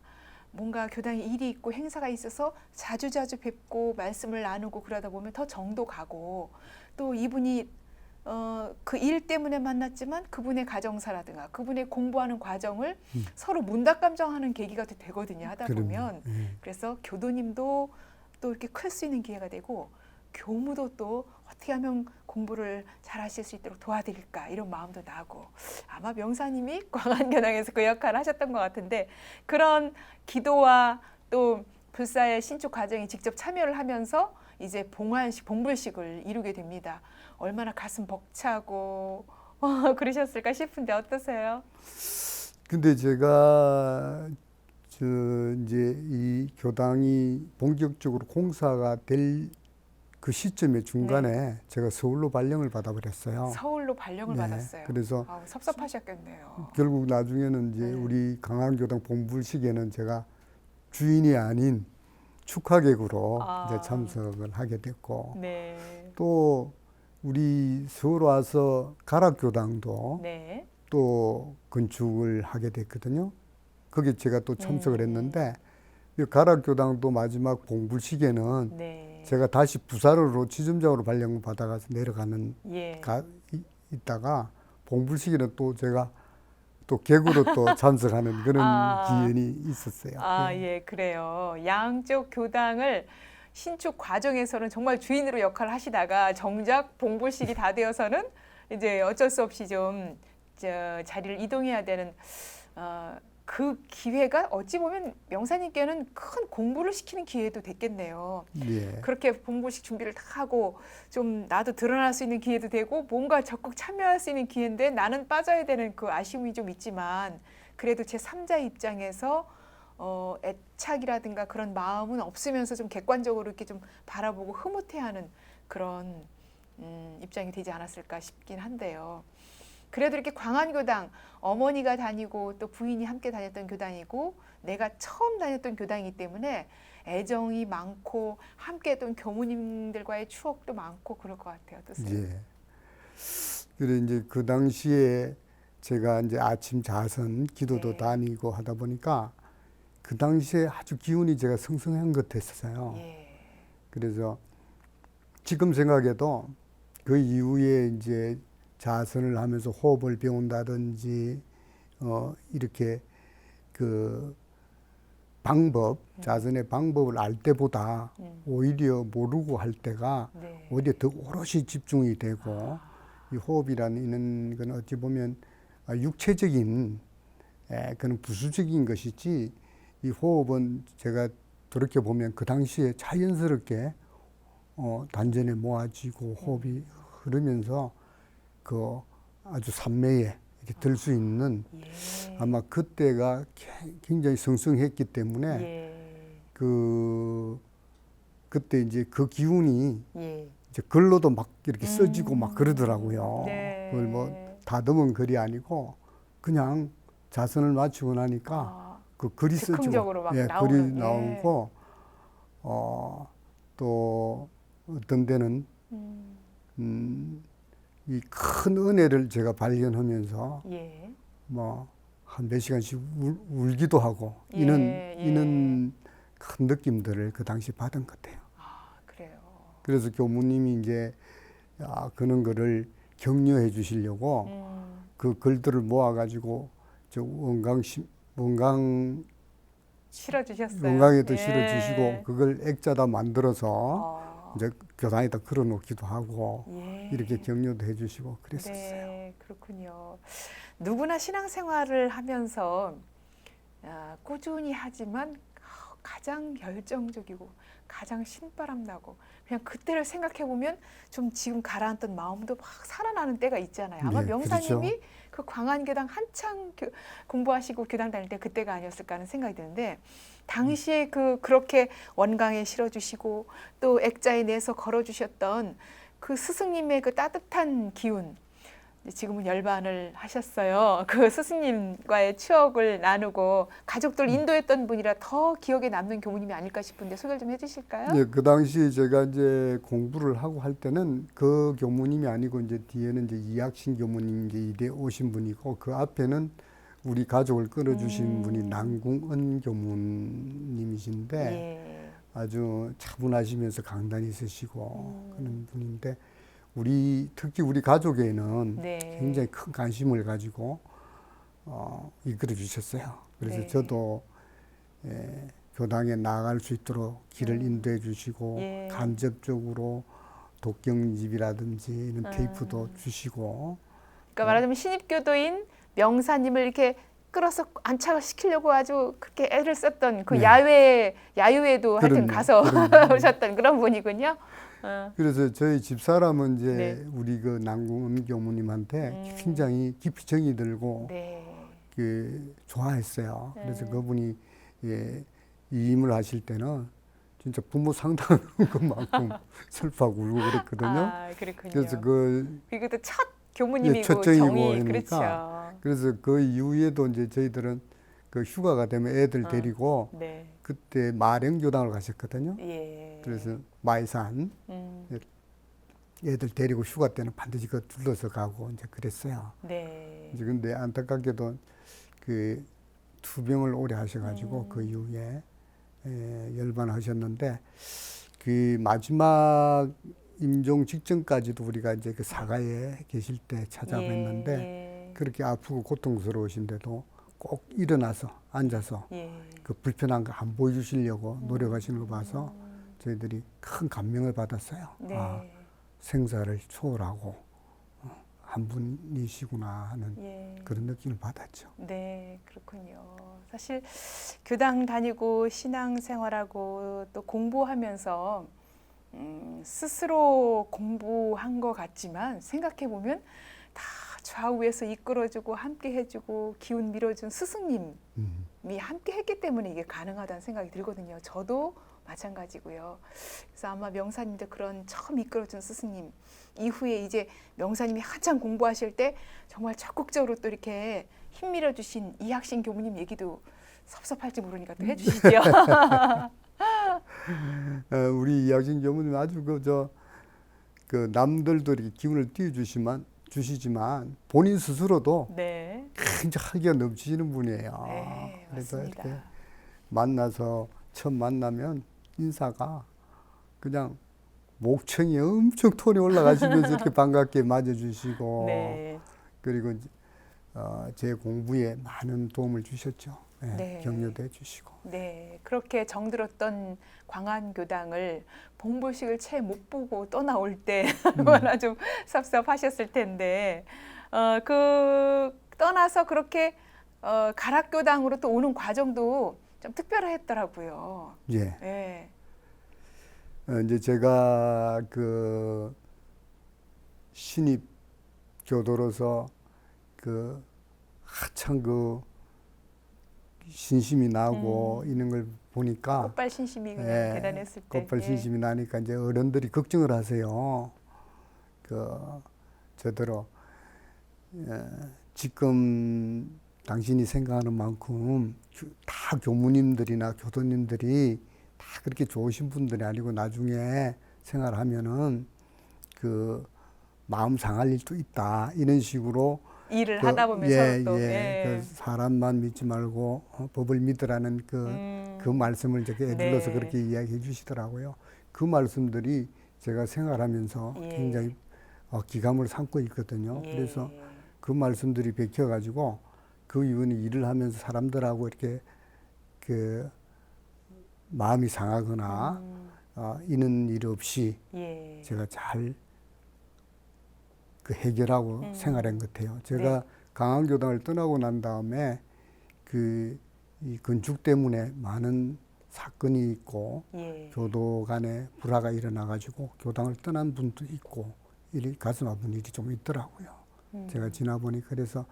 뭔가 교당에 일이 있고 행사가 있어서 자주자주 뵙고 말씀을 나누고 그러다 보면 더 정도 가고 또 이분이 그 일 때문에 만났지만 그분의 가정사라든가 그분의 공부하는 과정을 서로 문답감정하는 계기가 되거든요. 하다 보면. 그래서 교도님도 또 이렇게 클 수 있는 기회가 되고 교무도 또 어떻게 하면 공부를 잘 하실 수 있도록 도와드릴까 이런 마음도 나고 아마 명사님이 광안교당에서 그 역할을 하셨던 것 같은데 그런 기도와 또 불사의 신축 과정에 직접 참여를 하면서 이제 봉불식을 이루게 됩니다. 얼마나 가슴 벅차고 그러셨을까 싶은데 어떠세요? 근데 제가 이제 이 교당이 본격적으로 공사가 될 그 시점의 중간에 제가 서울로 발령을 받아버렸어요. 서울로 발령을 받았어요. 그래서 섭섭하셨겠네요. 결국 나중에는 이제 우리 광안교당 봉불식에는 제가 주인이 아닌 축하객으로 이제 참석을 하게 됐고 네. 또 우리 서울 와서 가락교당도 네. 또 건축을 하게 됐거든요. 거기 제가 또 참석을 했는데 이 가락교당도 마지막 봉불식에는 네. 제가 다시 부사로로 지점장으로 발령을 받아가서 내려가는 예. 있다가 봉불식에는 또 제가 또 객으로 또 참석하는 그런 기회이 있었어요. 예, 그래요. 양쪽 교당을 신축 과정에서는 정말 주인으로 역할을 하시다가 정작 봉불식이 다 되어서는 이제 어쩔 수 없이 좀 자리를 이동해야 되는 그 기회가 어찌 보면 명사님께는 큰 공부를 시키는 기회도 됐겠네요. 예. 그렇게 봉불식 준비를 다 하고 좀 나도 드러날 수 있는 기회도 되고 뭔가 적극 참여할 수 있는 기회인데 나는 빠져야 되는 그 아쉬움이 좀 있지만 그래도 제 3자 입장에서 애착이라든가 그런 마음은 없으면서 좀 객관적으로 이렇게 좀 바라보고 흐뭇해하는 그런 입장이 되지 않았을까 싶긴 한데요. 그래도 이렇게 광안교당 어머니가 다니고 또 부인이 함께 다녔던 교당이고 내가 처음 다녔던 교당이기 때문에 애정이 많고 함께 했던 교무님들과의 추억도 많고 그럴 것 같아요. 어떠세요? 예. 그래 이제 그 당시에 제가 이제 아침 자선 기도도 네. 다니고 하다 보니까 그 당시에 아주 기운이 제가 성성한 것 같았어요. 예. 그래서 지금 생각해도 그 이후에 이제 자선을 하면서 호흡을 배운다든지 이렇게 그 방법, 자선의 방법을 알 때보다 오히려 모르고 할 때가 네. 오히려 더 오롯이 집중이 되고 이 호흡이라는 건 어찌 보면 육체적인 그런 부수적인 것이지 이 호흡은 제가 돌이켜 보면 그 당시에 자연스럽게 단전에 모아지고 호흡이 흐르면서 그 아주 산매에 이렇게 들 수 있는 예. 아마 그때가 굉장히 성성했기 때문에 예. 그때 이제 그 기운이 예. 이제 글로도 막 이렇게 써지고 막 그러더라고요. 네. 그걸 뭐 다듬은 글이 아니고 그냥 자선을 마치고 나니까 그 글이 써지고 즉흥적으로 막 글이 나오는, 나오고 또 어떤 데는 이 큰 은혜를 제가 발견하면서 예. 뭐 한 몇 시간씩 울기도 하고 예, 이는 큰 느낌들을 그 당시 받은 것 같아요. 그래요. 그래서 교무님이 이제 그런 거를 격려해 주시려고 그 글들을 모아가지고 저 실어주셨어요. 원강에도 실어주시고 그걸 액자다 만들어서 이제 교당에다 걸어놓기도 하고 이렇게 격려도 해주시고 그랬었어요. 네, 그렇군요. 누구나 신앙생활을 하면서 꾸준히 하지만 가장 열정적이고 가장 신바람 나고 그냥 그때를 생각해 보면 좀 지금 가라앉던 마음도 막 살아나는 때가 있잖아요. 아마 네, 명사님이 그렇죠. 그 광안교당 한창 공부하시고 교당 다닐 때 그때가 아니었을까 하는 생각이 드는데 당시에 그렇게 원강에 실어주시고 또 액자에 내서 걸어주셨던 그 스승님의 그 따뜻한 기운 지금은 열반을 하셨어요. 그 스승님과의 추억을 나누고 가족들 인도했던 분이라 더 기억에 남는 교무님이 아닐까 싶은데 소개를 좀 해주실까요? 예, 그 당시 제가 이제 공부를 하고 할 때는 그 교무님이 아니고 이제 뒤에는 이제 이학신 교무님 이제 이대 오신 분이고 그 앞에는 우리 가족을 끌어주신 분이 남궁은 교무님이신데 예. 아주 차분하시면서 강단이 있으시고 그런 분인데 특히 우리 가족에는 네. 굉장히 큰 관심을 가지고 이끌어 주셨어요. 그래서 네. 저도 교당에 나아갈 수 있도록 길을 인도해 주시고 예. 간접적으로 독경집이라든지 이런 테이프도 주시고 그러니까 말하자면 신입교도인 명사님을 이렇게 끌어서 안착을 시키려고 아주 그렇게 애를 썼던 그 네. 야유회도 하여튼 그럼요. 가서 그럼요. 오셨던 그런 분이군요. 그래서 저희 집사람은 이제 네. 우리 그 남궁은 교무님한테 굉장히 깊이 정이 들고 네. 좋아했어요. 그래서 그분이 이임을 하실 때는 진짜 부모 상담하는 것만큼 슬퍼하고 울고 그랬거든요. 아, 그렇군요. 그래서 그리고 또 첫 교무님이고 첫 정이고 정이 하니까. 그렇죠. 그래서 그 이후에도 이제 저희들은 그 휴가가 되면 애들 데리고 네. 그때 마령교당을 가셨거든요. 예. 그래서 마이산 애들 데리고 휴가 때는 반드시 그 둘러서 가고 이제 그랬어요. 네. 이제 근데 안타깝게도 그 투병을 오래 하셔가지고 그 이후에 열반하셨는데 그 마지막 임종 직전까지도 우리가 이제 그 사가에 계실 때 찾아뵀는데 예. 그렇게 아프고 고통스러우신데도 꼭 일어나서 앉아서 예. 그 불편한 거 안 보여주시려고 노력하시는 거 봐서 저희들이 큰 감명을 받았어요. 네. 아, 생사를 초월하고 한 분이시구나 하는 예. 그런 느낌을 받았죠. 네, 그렇군요. 사실 교당 다니고 신앙생활하고 또 공부하면서 스스로 공부한 것 같지만 생각해 보면 다 좌우에서 이끌어주고 함께 해주고 기운 밀어준 스승님이 함께 했기 때문에 이게 가능하다는 생각이 들거든요. 저도 마찬가지고요. 그래서 아마 명사님도 그런 처음 이끌어준 스승님 이후에 이제 명사님이 한참 공부하실 때 정말 적극적으로 또 이렇게 힘 밀어주신 이학신 교무님 얘기도 섭섭할지 모르니까 또 해주시죠. 우리 이학신 교무님 아주 그 남들도 이렇게 기운을 띄워주시지만 본인 스스로도 네. 굉장히 활기가 넘치시는 분이에요. 네, 그래서 맞습니다. 이렇게 만나서 처음 만나면 인사가 그냥 목청이 엄청 톤이 올라가시면서 이렇게 반갑게 맞아주시고 네. 그리고 제 공부에 많은 도움을 주셨죠. 네, 네. 격려도 해주시고. 네, 그렇게 정들었던 광안교당을 봉불식을 채 못 보고 떠나올 때 얼마나 좀 섭섭하셨을 텐데 그 떠나서 그렇게 가락교당으로 또 오는 과정도 좀 특별했더라고요. 예. 네. 이제 제가 그 신입 교도로서 그 한창 그 신심이 나고 있는 걸 보니까 꽃발 신심이 그냥 대단했을 때. 꽃발 신심이 나니까 이제 어른들이 걱정을 하세요. 저더러 지금 당신이 생각하는 만큼 다 교무님들이나 교도님들이 다 그렇게 좋으신 분들이 아니고 나중에 생활하면은 그 마음 상할 일도 있다 이런 식으로 일을 하다 보면 서로 또 그 사람만 믿지 말고 법을 믿으라는 그 말씀을 이렇게 애둘러서 그렇게 이야기해 주시더라고요. 그 말씀들이 제가 생활하면서 굉장히 기감을 삼고 있거든요. 그래서 그 말씀들이 베껴가지고 그 이후에 일을 하면서 사람들하고 이렇게 그 마음이 상하거나 이런 일 없이 제가 잘 그 해결하고 생활한 것 같아요. 제가 강안교당을 떠나고 난 다음에 그 이 건축 때문에 많은 사건이 있고 예. 교도 간에 불화가 일어나가지고 교당을 떠난 분도 있고 일이 가슴 아픈 일이 좀 있더라고요. 제가 지나보니 그래서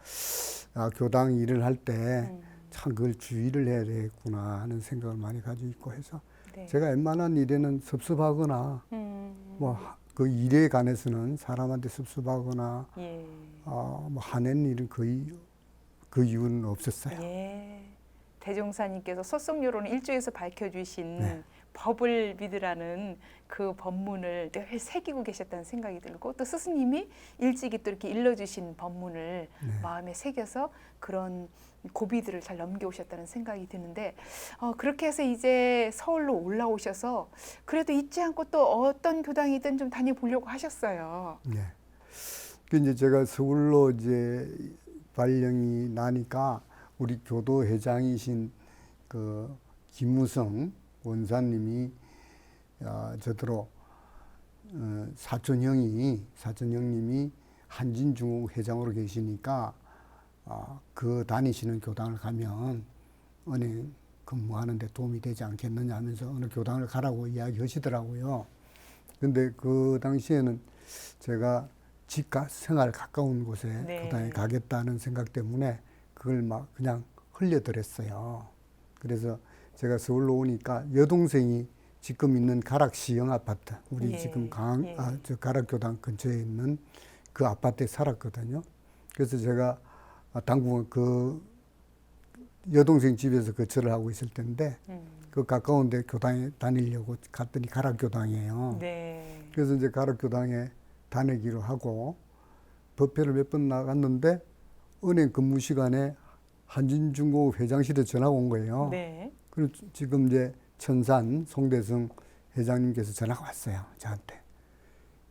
교당 일을 할 때 참 그걸 주의를 해야 되겠구나 하는 생각을 많이 가지고 있고 해서 네. 제가 웬만한 일에는 섭섭하거나 뭐 그 일에 관해서는 사람한테 섭섭하거나 예. 뭐 화낸 일은 거의 그 이유는 없었어요. 예. 대종사님께서 소송요론 1조에서 밝혀주신 네. 법을 믿으라는 그 법문을 늘 새기고 계셨다는 생각이 들고 또 스승님이 일찍이 또 이렇게 일러주신 법문을 네. 마음에 새겨서 그런 고비들을 잘 넘겨오셨다는 생각이 드는데 그렇게 해서 이제 서울로 올라오셔서 그래도 잊지 않고 또 어떤 교당이든 좀 다녀보려고 하셨어요. 네. 그 이제 제가 서울로 이제 발령이 나니까 우리 교도 회장이신 그 김무성 원사님이 저더러 사촌 형님이 한진중흥 회장으로 계시니까 그 다니시는 교당을 가면 은행 근무하는데 도움이 되지 않겠느냐 하면서 어느 교당을 가라고 이야기하시더라고요. 근데 그 당시에는 제가 집과 생활 가까운 곳에 네. 교당에 가겠다는 생각 때문에 그걸 막 그냥 흘려들었어요. 그래서 제가 서울로 오니까 여동생이 지금 있는 가락시영 아파트, 우리 예. 지금 예. 저 가락교당 근처에 있는 그 아파트에 살았거든요. 그래서 제가 당분간 그 여동생 집에서 거처를 하고 있을 텐데 그 가까운데 교당에 다니려고 갔더니 가락교당이에요. 네. 그래서 이제 가락교당에 다니기로 하고 법회를 몇 번 나갔는데 은행 근무 시간에 한진중공업 회장실에 전화가 온 거예요. 네. 그리고 지금 이제 천산 송대성 회장님께서 전화가 왔어요, 저한테.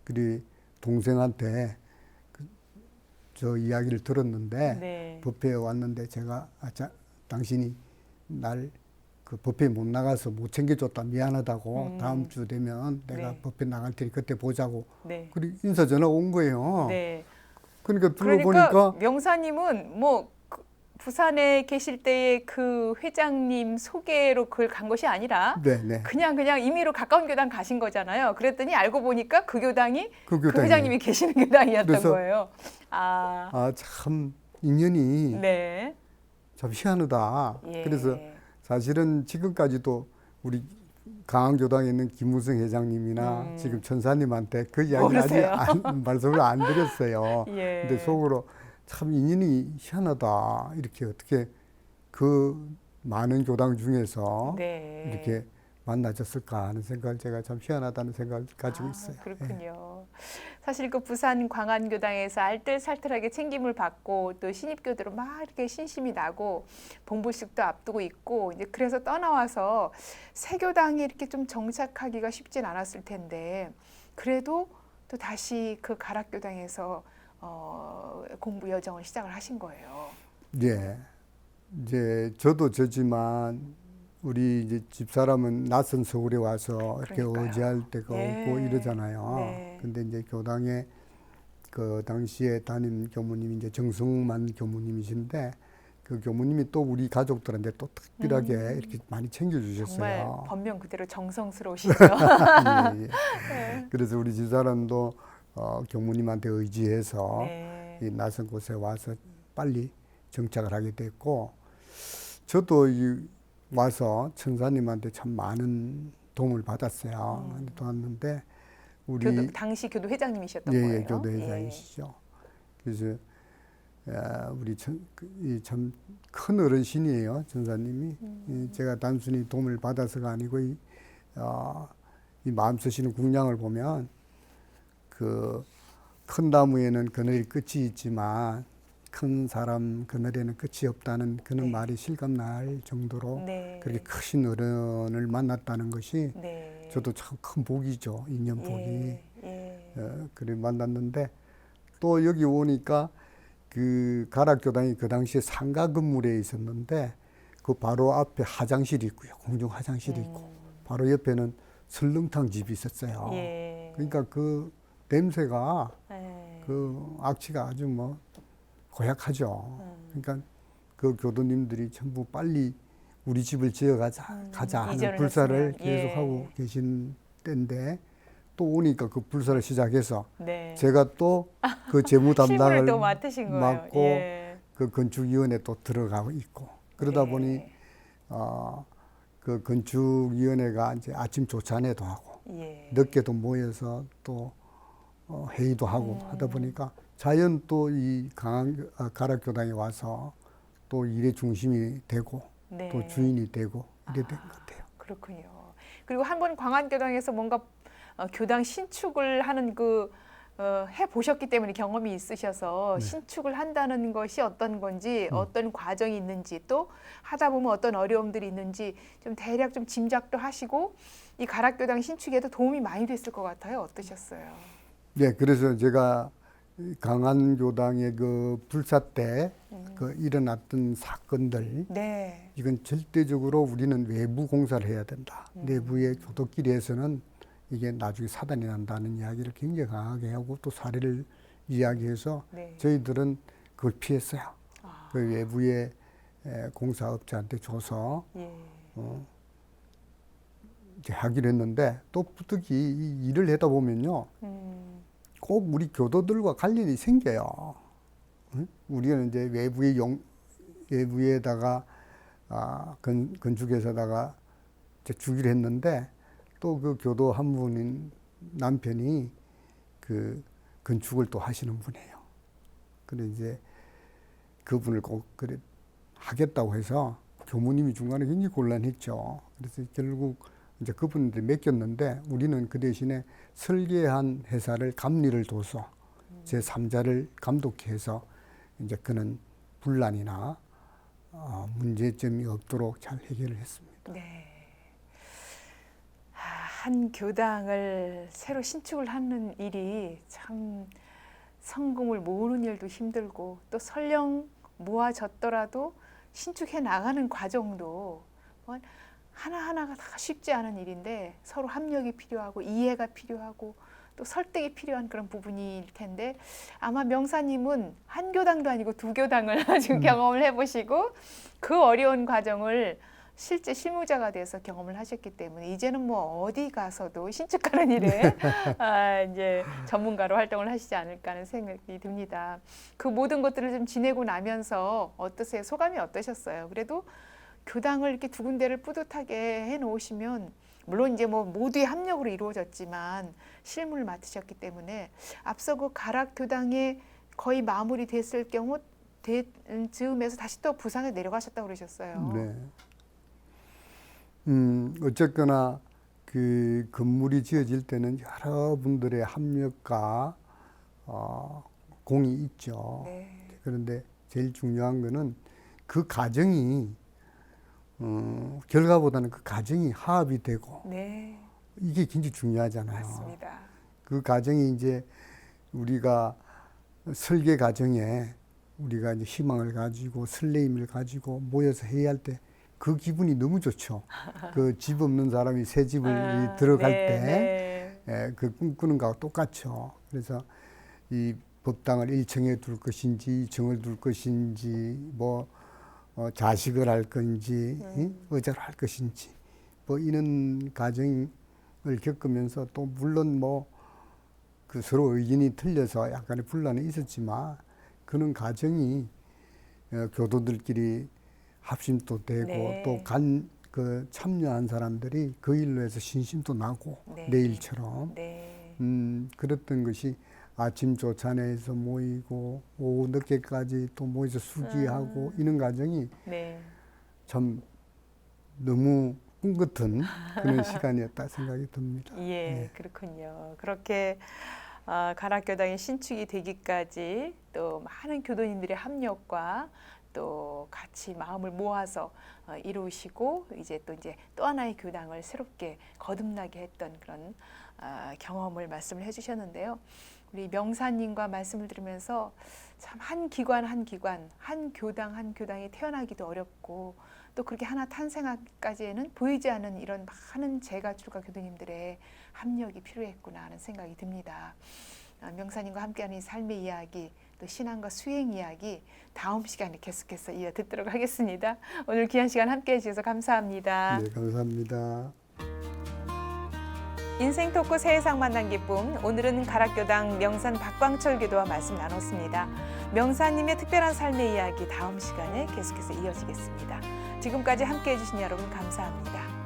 그리고 동생한테 저 이야기를 들었는데 네. 법회에 왔는데 제가 당신이 날 그 법회에 못 나가서 못 챙겨줬다 미안하다고 다음 주 되면 내가 네. 법회 나갈 테니 그때 보자고. 네. 그리고 인사 전화 온 거예요. 네. 그러니까 그러니까 들어보니까 명사님은 뭐 부산에 계실 때의 그 회장님 소개로 그걸 간 것이 아니라 네. 그냥 임의로 가까운 교당 가신 거잖아요. 그랬더니 알고 보니까 그 교당이 그 교당이에요. 회장님이 계시는 교당이었던 그래서 거예요. 참 인연이 네. 참 희한하다. 예. 그래서 사실은 지금까지도 우리 강한교당에 있는 김무성 회장님이나 지금 천사님한테 그 이야기를 아직 말씀을 안 드렸어요. 예. 근데 속으로 참 인연이 희한하다. 이렇게 어떻게 그 많은 교당 중에서 네. 이렇게 만나졌을까 하는 생각을 제가 참 희한하다는 생각을 가지고 있어요. 그렇군요. 사실 그 부산 광안교당에서 알뜰살뜰하게 챙김을 받고 또 신입교대로 막 이렇게 신심이 나고 봉부식도 앞두고 있고 이제 그래서 떠나와서 새 교당에 이렇게 좀 정착하기가 쉽진 않았을 텐데 그래도 또 다시 그 가락교당에서 공부 여정을 시작을 하신 거예요. 네. 이제 저도 저지만 우리 이제 집사람은 낯선 서울에 와서 이렇게 그러니까요. 의지할 때가 예. 없고 이러잖아요. 네. 근데 이제 교당에 그 당시에 담임 교무님이 이제 정승만 교무님이신데 그 교무님이 또 우리 가족들한테 또 특별하게 이렇게 많이 챙겨주셨어요. 정말 본명 그대로 정성스러우시죠. 예. 그래서 우리 집사람도 교무님한테 의지해서 네. 이 낯선 곳에 와서 빨리 정착을 하게 됐고 저도 와서 천사님한테 참 많은 도움을 받았어요. 도왔는데 우리 당시 교도 회장님이셨던 예, 거예요. 교도 회장이시죠. 그래서 우리 참 큰 어르신이에요, 천사님이. 제가 단순히 도움을 받아서가 아니고 이 마음 쓰시는 궁량을 보면 그 큰 나무에는 그늘이 끝이 있지만 큰 사람 그늘에는 끝이 없다는 그런 말이 실감날 정도로 그렇게 크신 어른을 만났다는 것이 저도 참 큰 복이죠. 인연복이. 그래 만났는데 또 여기 오니까 그 가락교당이 그 당시에 상가 건물에 있었는데 그 바로 앞에 화장실이 있고요. 공중 화장실이 있고 바로 옆에는 설렁탕 집이 있었어요. 그러니까 그 냄새가 그 악취가 아주 뭐 고약하죠. 그러니까 그 교도님들이 전부 빨리 우리 집을 지어가자 하는 이전을 불사를 했으면, 예. 계속하고 계신 때인데 또 오니까 그 불사를 시작해서 네. 제가 또 그 재무 실무를 담당을 또 맡으신 거예요. 맡고 예. 그 건축위원회 또 들어가고 있고 그러다 예. 보니 그 건축위원회가 이제 아침 조찬회도 하고 예. 늦게도 모여서 또 회의도 하고 하다 보니까 자연 또 이 가락교당에 와서 또 일의 중심이 되고 네. 또 주인이 되고 이래 된 것 같아요. 그렇군요. 그리고 한 번 광안교당에서 뭔가 교당 신축을 하는 해 보셨기 때문에 경험이 있으셔서 네. 신축을 한다는 것이 어떤 건지 어떤 과정이 있는지 또 하다 보면 어떤 어려움들이 있는지 좀 대략 좀 짐작도 하시고 이 가락교당 신축에도 도움이 많이 됐을 것 같아요. 어떠셨어요? 네, 그래서 제가 강안교당의 그 불사 때 그 일어났던 사건들 네. 이건 절대적으로 우리는 외부 공사를 해야 된다. 내부의 교도끼리 해서는 이게 나중에 사단이 난다는 이야기를 굉장히 강하게 하고 또 사례를 이야기해서 네. 저희들은 그걸 피했어요. 아. 그 외부의 공사업자한테 줘서 예. 이제 하기로 했는데 또 부득이 이 일을 하다 보면요. 꼭 우리 교도들과 관련이 생겨요. 응? 우리는 이제 외부에다가 건축에서다가 이제 주기로 했는데 또 그 교도 한 분인 남편이 그 건축을 또 하시는 분이에요. 그래 이제 그분을 꼭 그래 하겠다고 해서 교무님이 중간에 굉장히 곤란했죠. 그래서 결국 이제 그분한테 맡겼는데 우리는 그 대신에 설계한 회사를 감리를 둬서 제3자를 감독해서 이제 그는 분란이나 문제점이 없도록 잘 해결을 했습니다. 네. 한 교당을 새로 신축을 하는 일이 참 성금을 모으는 일도 힘들고 또 설령 모아졌더라도 신축해 나가는 과정도 하나하나가 다 쉽지 않은 일인데 서로 합력이 필요하고 이해가 필요하고 또 설득이 필요한 그런 부분일 텐데 아마 명사님은 한 교당도 아니고 두 교당을 지금 경험을 해보시고 그 어려운 과정을 실제 실무자가 돼서 경험을 하셨기 때문에 이제는 뭐 어디 가서도 신축하는 일에 이제 전문가로 활동을 하시지 않을까 하는 생각이 듭니다. 그 모든 것들을 좀 지내고 나면서 어떠세요? 소감이 어떠셨어요? 그래도 교당을 이렇게 두 군데를 뿌듯하게 해놓으시면 물론 이제 뭐 모두의 합력으로 이루어졌지만 실무를 맡으셨기 때문에 앞서 그 가락교당에 거의 마무리됐을 경우 즈음에서 다시 또 부산에 내려가셨다고 그러셨어요. 네. 어쨌거나 그 건물이 지어질 때는 여러분들의 합력과 공이 있죠. 네. 그런데 제일 중요한 거는 그 과정이 결과보다는 그 과정이 화합이 되고 네. 이게 굉장히 중요하잖아요. 맞습니다. 그 과정이 이제 우리가 설계 과정에 우리가 이제 희망을 가지고 설레임을 가지고 모여서 해야 할 때 그 기분이 너무 좋죠. 그 집 없는 사람이 새 집을 들어갈 때 그 꿈꾸는 거하고 똑같죠. 그래서 이 법당을 1층에 둘 것인지 2층을 둘 것인지 뭐 자식을 할 건지 의자를 할 것인지 뭐 이런 과정을 겪으면서 또 물론 뭐 그 서로 의견이 틀려서 약간의 분란이 있었지만 그런 과정이 교도들끼리 합심도 되고 네. 또 그 참여한 사람들이 그 일로 해서 신심도 나고 네. 내일처럼 네. 그랬던 것이 아침 조찬회에서 모이고 오후 늦게까지 또 모여서 수기하고 이런 과정이 네. 참 너무 꿈 같은 그런 시간이었다 생각이 듭니다. 예, 네. 그렇군요. 그렇게 가락교당이 신축이 되기까지 또 많은 교도님들의 합력과 또 같이 마음을 모아서 이루시고 이제 또 하나의 교당을 새롭게 거듭나게 했던 그런 경험을 말씀을 해주셨는데요. 우리 명사님과 말씀을 들으면서 참 한 기관 한 기관, 한 교당 한 교당이 태어나기도 어렵고 또 그렇게 하나 탄생하기까지에는 보이지 않는 이런 많은 재가출과 교도님들의 합력이 필요했구나 하는 생각이 듭니다. 명사님과 함께하는 이 삶의 이야기 또 신앙과 수행 이야기 다음 시간에 계속해서 이어 듣도록 하겠습니다. 오늘 귀한 시간 함께해 주셔서 감사합니다. 네, 감사합니다. 인생 토크 세상 만난 기쁨. 오늘은 가락교당 명산 박광철 교도와 말씀 나눴습니다. 명사님의 특별한 삶의 이야기 다음 시간에 계속해서 이어지겠습니다. 지금까지 함께해 주신 여러분 감사합니다.